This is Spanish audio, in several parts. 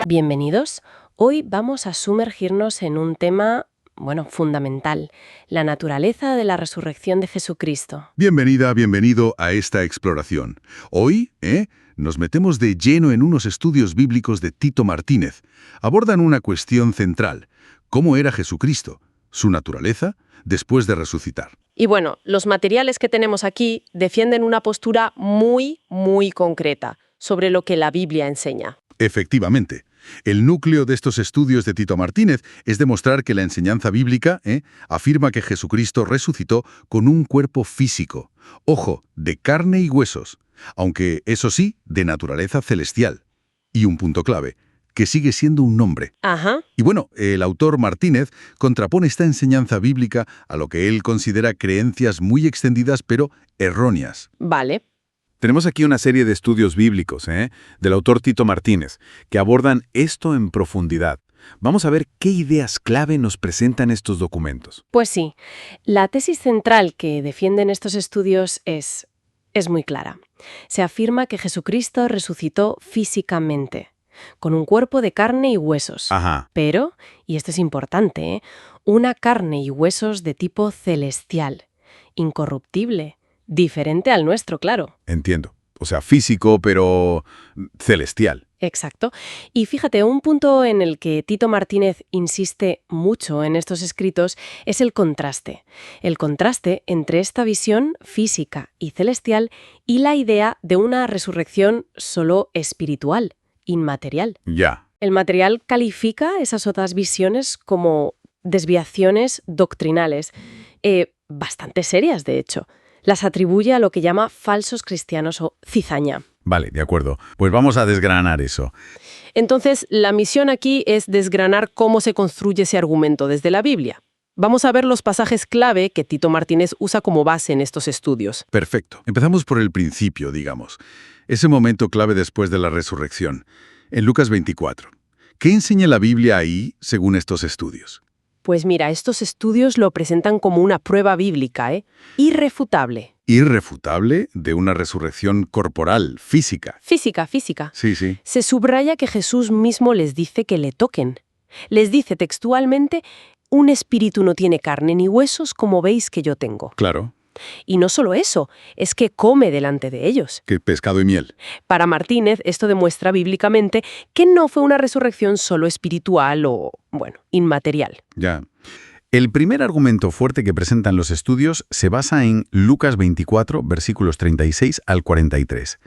Bienvenidos. Hoy vamos a sumergirnos en un tema, fundamental, la naturaleza de la resurrección de Jesucristo. Bienvenida, bienvenido a esta exploración. Hoy, nos metemos de lleno en unos estudios bíblicos de Tito Martínez. Abordan una cuestión central: ¿cómo era Jesucristo? ¿Su naturaleza? Después de resucitar. Y los materiales que tenemos aquí defienden una postura muy concreta sobre lo que la Biblia enseña. Efectivamente. El núcleo de estos estudios de Tito Martínez es demostrar que la enseñanza bíblica afirma que Jesucristo resucitó con un cuerpo físico, ojo, de carne y huesos, aunque eso sí, de naturaleza celestial. Y un punto clave, que sigue siendo un nombre. Ajá. Y el autor Martínez contrapone esta enseñanza bíblica a lo que él considera creencias muy extendidas pero erróneas. Vale. Tenemos aquí una serie de estudios bíblicos, del autor Tito Martínez, que abordan esto en profundidad. Vamos a ver qué ideas clave nos presentan estos documentos. Pues sí, la tesis central que defienden estos estudios es muy clara. Se afirma que Jesucristo resucitó físicamente, con un cuerpo de carne y huesos. Ajá. Pero, y esto es importante, una carne y huesos de tipo celestial, incorruptible, diferente al nuestro, claro. Entiendo. O sea, físico, pero celestial. Exacto. Y fíjate, un punto en el que Tito Martínez insiste mucho en estos escritos es el contraste. El contraste entre esta visión física y celestial y la idea de una resurrección solo espiritual, inmaterial. Ya. El material califica esas otras visiones como desviaciones doctrinales, bastante serias, de hecho. Las atribuye a lo que llama falsos cristianos o cizaña. Vale, de acuerdo. Pues vamos a desgranar eso. Entonces, la misión aquí es desgranar cómo se construye ese argumento desde la Biblia. Vamos a ver los pasajes clave que Tito Martínez usa como base en estos estudios. Perfecto. Empezamos por el principio, digamos. Ese momento clave después de la resurrección. En Lucas 24. ¿Qué enseña la Biblia ahí, según estos estudios? Pues mira, estos estudios lo presentan como una prueba bíblica, irrefutable. Irrefutable de una resurrección corporal, física. Física. Sí, sí. Se subraya que Jesús mismo les dice que le toquen. Les dice textualmente: un espíritu no tiene carne ni huesos como veis que yo tengo. Claro. Y no solo eso, es que come delante de ellos. Que pescado y miel. Para Martínez, esto demuestra bíblicamente que no fue una resurrección solo espiritual o, inmaterial. Ya. El primer argumento fuerte que presentan los estudios se basa en Lucas 24, versículos 36 al 43.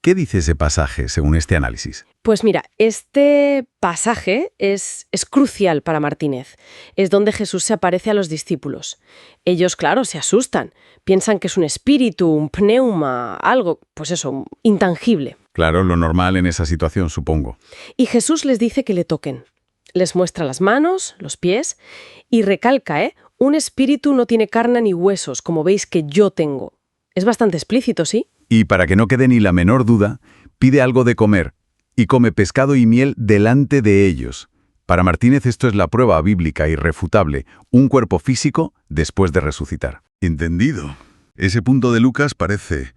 ¿Qué dice ese pasaje según este análisis? Pues mira, este pasaje es crucial para Martínez. Es donde Jesús se aparece a los discípulos. Ellos, claro, se asustan. Piensan que es un espíritu, un pneuma, algo, intangible. Claro, lo normal en esa situación, supongo. Y Jesús les dice que le toquen. Les muestra las manos, los pies, y recalca, un espíritu no tiene carne ni huesos, como veis que yo tengo. Es bastante explícito, ¿sí? Y para que no quede ni la menor duda, pide algo de comer, y come pescado y miel delante de ellos. Para Martínez esto es la prueba bíblica irrefutable, un cuerpo físico después de resucitar. Entendido. Ese punto de Lucas parece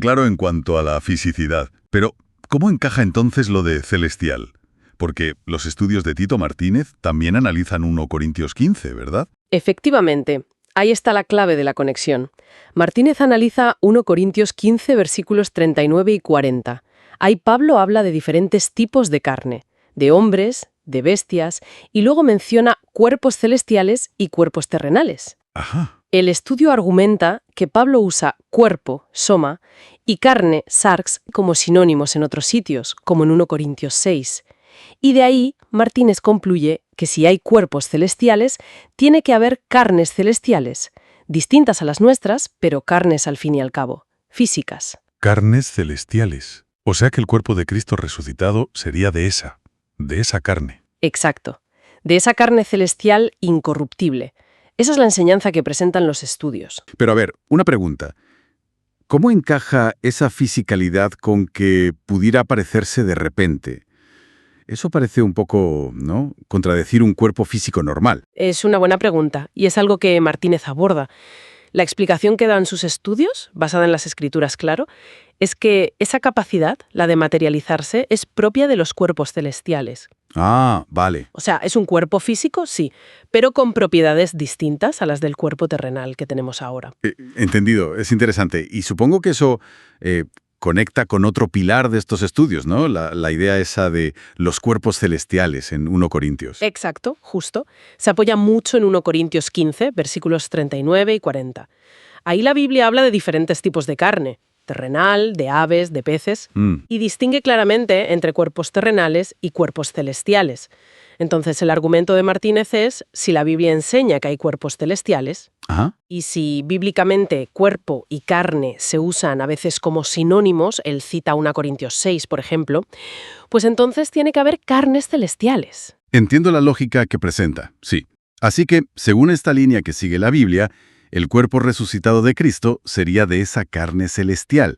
claro en cuanto a la fisicidad. Pero, ¿cómo encaja entonces lo de celestial? Porque los estudios de Tito Martínez también analizan 1 Corintios 15, ¿verdad? Efectivamente. Ahí está la clave de la conexión. Martínez analiza 1 Corintios 15, versículos 39 y 40. Ahí Pablo habla de diferentes tipos de carne, de hombres, de bestias, y luego menciona cuerpos celestiales y cuerpos terrenales. Ajá. El estudio argumenta que Pablo usa cuerpo, soma, y carne, sarx, como sinónimos en otros sitios, como en 1 Corintios 6. Y de ahí, Martínez concluye que si hay cuerpos celestiales, tiene que haber carnes celestiales, distintas a las nuestras, pero carnes al fin y al cabo, físicas. Carnes celestiales. O sea que el cuerpo de Cristo resucitado sería de esa carne. Exacto, de esa carne celestial incorruptible. Esa es la enseñanza que presentan los estudios. Pero a ver, una pregunta. ¿cómo encaja esa fisicalidad con que pudiera aparecerse de repente? Eso parece un poco, ¿no?, contradecir un cuerpo físico normal. Es una buena pregunta y es algo que Martínez aborda. La explicación que dan sus estudios, basada en las escrituras, claro, es que esa capacidad, la de materializarse, es propia de los cuerpos celestiales. Ah, vale. O sea, es un cuerpo físico, sí, pero con propiedades distintas a las del cuerpo terrenal que tenemos ahora. Entendido, es interesante. Y supongo que eso conecta con otro pilar de estos estudios, ¿no? La idea esa de los cuerpos celestiales en 1 Corintios. Exacto, justo. Se apoya mucho en 1 Corintios 15, versículos 39 y 40. Ahí la Biblia habla de diferentes tipos de carne, terrenal, de aves, de peces, y distingue claramente entre cuerpos terrenales y cuerpos celestiales. Entonces, el argumento de Martínez es, si la Biblia enseña que hay cuerpos celestiales, Ajá. y si bíblicamente cuerpo y carne se usan a veces como sinónimos, él cita 1 Corintios 6, por ejemplo, pues entonces tiene que haber carnes celestiales. Entiendo la lógica que presenta, sí. Así que, según esta línea que sigue la Biblia, el cuerpo resucitado de Cristo sería de esa carne celestial,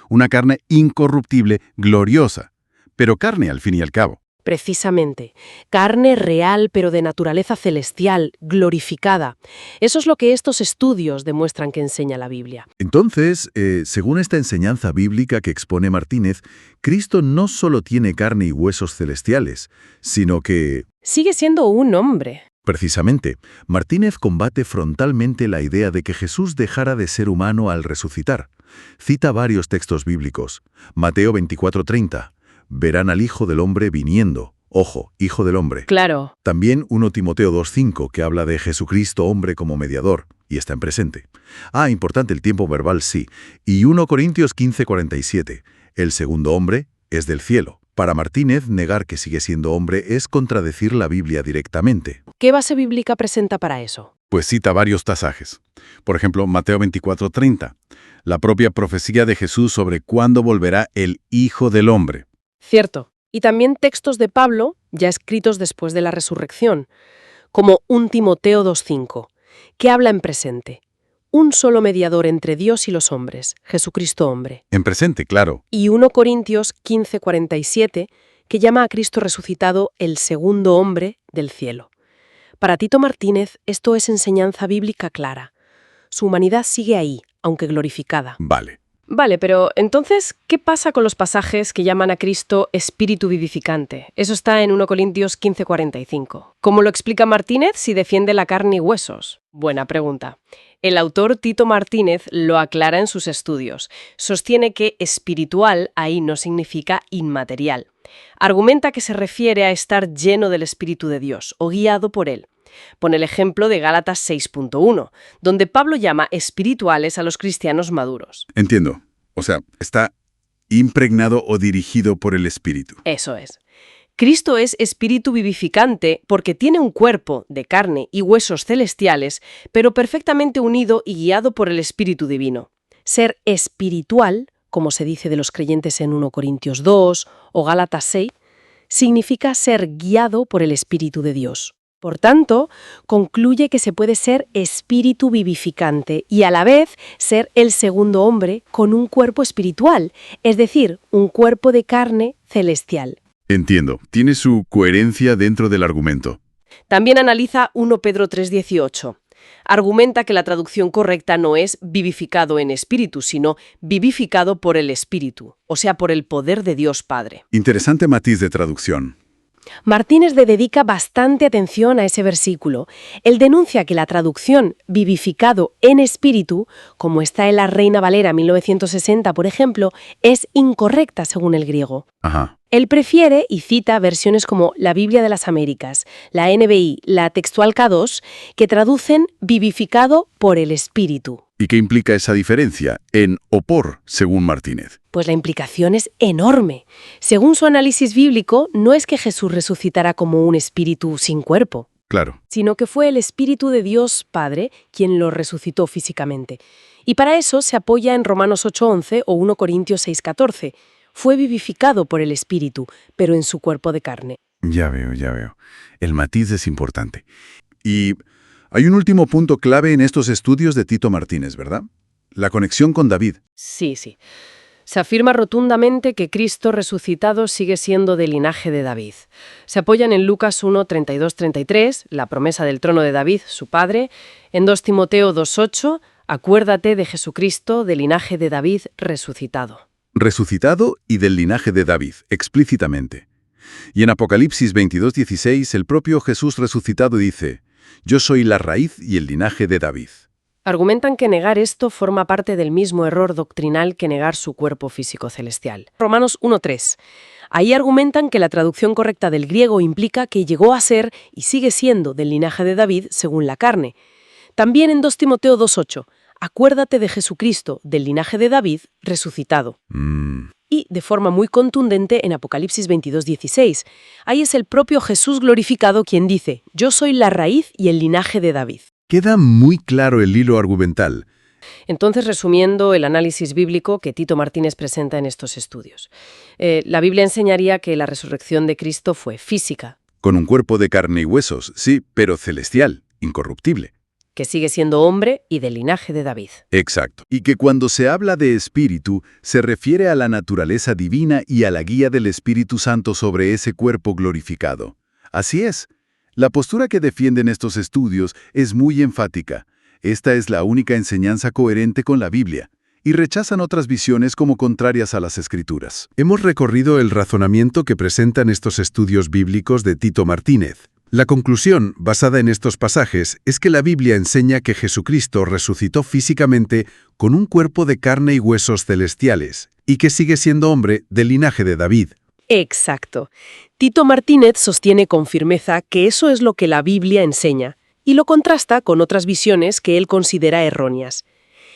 una carne incorruptible, gloriosa, pero carne al fin y al cabo. Precisamente, carne real pero de naturaleza celestial, glorificada. Eso es lo que estos estudios demuestran que enseña la Biblia. Entonces, según esta enseñanza bíblica que expone Martínez, Cristo no solo tiene carne y huesos celestiales, sino que, Sigue siendo un hombre. precisamente, Martínez combate frontalmente la idea de que Jesús dejara de ser humano al resucitar. Cita varios textos bíblicos. Mateo 24:30. Verán al Hijo del Hombre viniendo. Ojo, Hijo del Hombre. Claro. También 1 Timoteo 2:5, que habla de Jesucristo hombre como mediador, y está en presente. Ah, importante el tiempo verbal, sí. Y 1 Corintios 15:47, el segundo hombre es del cielo. Para Martínez, negar que sigue siendo hombre es contradecir la Biblia directamente. ¿Qué base bíblica presenta para eso? Pues cita varios pasajes. Por ejemplo, Mateo 24:30, la propia profecía de Jesús sobre cuándo volverá el Hijo del Hombre. Cierto. Y también textos de Pablo, ya escritos después de la resurrección, como 1 Timoteo 2:5, que habla en presente. Un solo mediador entre Dios y los hombres, Jesucristo hombre. En presente, claro. Y 1 Corintios 15:47, que llama a Cristo resucitado el segundo hombre del cielo. Para Tito Martínez, esto es enseñanza bíblica clara. Su humanidad sigue ahí, aunque glorificada. Vale. Vale, pero entonces, ¿qué pasa con los pasajes que llaman a Cristo espíritu vivificante? Eso está en 1 Corintios 15:45. ¿Cómo lo explica Martínez si defiende la carne y huesos? Buena pregunta. El autor Tito Martínez lo aclara en sus estudios. Sostiene que espiritual ahí no significa inmaterial. Argumenta que se refiere a estar lleno del Espíritu de Dios o guiado por él. Pone el ejemplo de Gálatas 6.1, donde Pablo llama espirituales a los cristianos maduros. Entiendo. O sea, está impregnado o dirigido por el Espíritu. Eso es. Cristo es espíritu vivificante porque tiene un cuerpo de carne y huesos celestiales, pero perfectamente unido y guiado por el Espíritu Divino. Ser espiritual, como se dice de los creyentes en 1 Corintios 2 o Gálatas 6, significa ser guiado por el Espíritu de Dios. Por tanto, concluye que se puede ser espíritu vivificante y a la vez ser el segundo hombre con un cuerpo espiritual, es decir, un cuerpo de carne celestial. Entiendo. Tiene su coherencia dentro del argumento. También analiza 1 Pedro 3:18. Argumenta que la traducción correcta no es vivificado en espíritu, sino vivificado por el Espíritu, o sea, por el poder de Dios Padre. Interesante matiz de traducción. Martínez le dedica bastante atención a ese versículo. Él denuncia que la traducción vivificado en espíritu, como está en la Reina Valera 1960, por ejemplo, es incorrecta según el griego. Ajá. Él prefiere y cita versiones como la Biblia de las Américas, la NBI, la Textual K2, que traducen vivificado por el Espíritu. ¿Y qué implica esa diferencia en o por, según Martínez? Pues la implicación es enorme. Según su análisis bíblico, no es que Jesús resucitara como un espíritu sin cuerpo, Claro. sino que fue el Espíritu de Dios Padre quien lo resucitó físicamente. Y para eso se apoya en Romanos 8:11 o 1 Corintios 6:14. Fue vivificado por el Espíritu, pero en su cuerpo de carne. Ya veo, ya veo. El matiz es importante. Y hay un último punto clave en estos estudios de Tito Martínez, ¿verdad? la conexión con David. Sí, sí. Se afirma rotundamente que Cristo resucitado sigue siendo del linaje de David. Se apoyan en Lucas 1, 32-33, la promesa del trono de David, su padre, en 2 Timoteo 2:8, acuérdate de Jesucristo del linaje de David resucitado. Resucitado y del linaje de David, explícitamente. Y en Apocalipsis 22:16, el propio Jesús resucitado dice, «Yo soy la raíz y el linaje de David». Argumentan que negar esto forma parte del mismo error doctrinal que negar su cuerpo físico celestial. Romanos 1:3. Ahí argumentan que la traducción correcta del griego implica que llegó a ser y sigue siendo del linaje de David según la carne. También en 2 Timoteo 2:8, acuérdate de Jesucristo, del linaje de David, resucitado. Y, de forma muy contundente, en Apocalipsis 22:16. Ahí es el propio Jesús glorificado quien dice, yo soy la raíz y el linaje de David. Queda muy claro el hilo argumental. Entonces, resumiendo el análisis bíblico que Tito Martínez presenta en estos estudios. La Biblia enseñaría que la resurrección de Cristo fue física, Con un cuerpo de carne y huesos, sí, pero celestial, incorruptible. que sigue siendo hombre y del linaje de David. Exacto. Y que cuando se habla de espíritu, se refiere a la naturaleza divina y a la guía del Espíritu Santo sobre ese cuerpo glorificado. Así es. La postura que defienden estos estudios es muy enfática. Esta es la única enseñanza coherente con la Biblia, y rechazan otras visiones como contrarias a las Escrituras. Hemos recorrido el razonamiento que presentan estos estudios bíblicos de Tito Martínez. La conclusión, basada en estos pasajes, es que la Biblia enseña que Jesucristo resucitó físicamente con un cuerpo de carne y huesos celestiales, y que sigue siendo hombre del linaje de David. Exacto. Tito Martínez sostiene con firmeza que eso es lo que la Biblia enseña, y lo contrasta con otras visiones que él considera erróneas.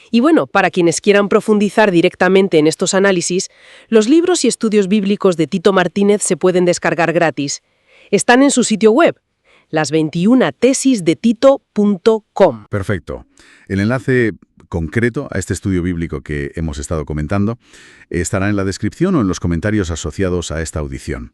Y bueno, para quienes quieran profundizar directamente en estos análisis, los libros y estudios bíblicos de Tito Martínez se pueden descargar gratis. Están en su sitio web, las21tesisdetito.com. Perfecto. El enlace concreto a este estudio bíblico que hemos estado comentando estará en la descripción o en los comentarios asociados a esta audición.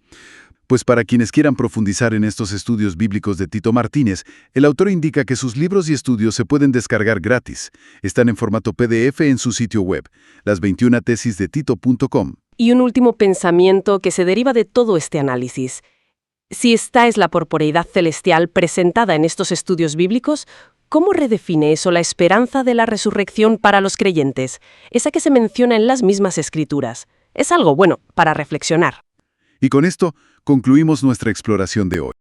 Pues para quienes quieran profundizar en estos estudios bíblicos de Tito Martínez, el autor indica que sus libros y estudios se pueden descargar gratis. Están en formato PDF en su sitio web, las21tesisdetito.com. Y un último pensamiento que se deriva de todo este análisis. Si esta es la corporeidad celestial presentada en estos estudios bíblicos, ¿cómo redefine eso la esperanza de la resurrección para los creyentes? Esa que se menciona en las mismas Escrituras. Es algo bueno para reflexionar. Y con esto concluimos nuestra exploración de hoy.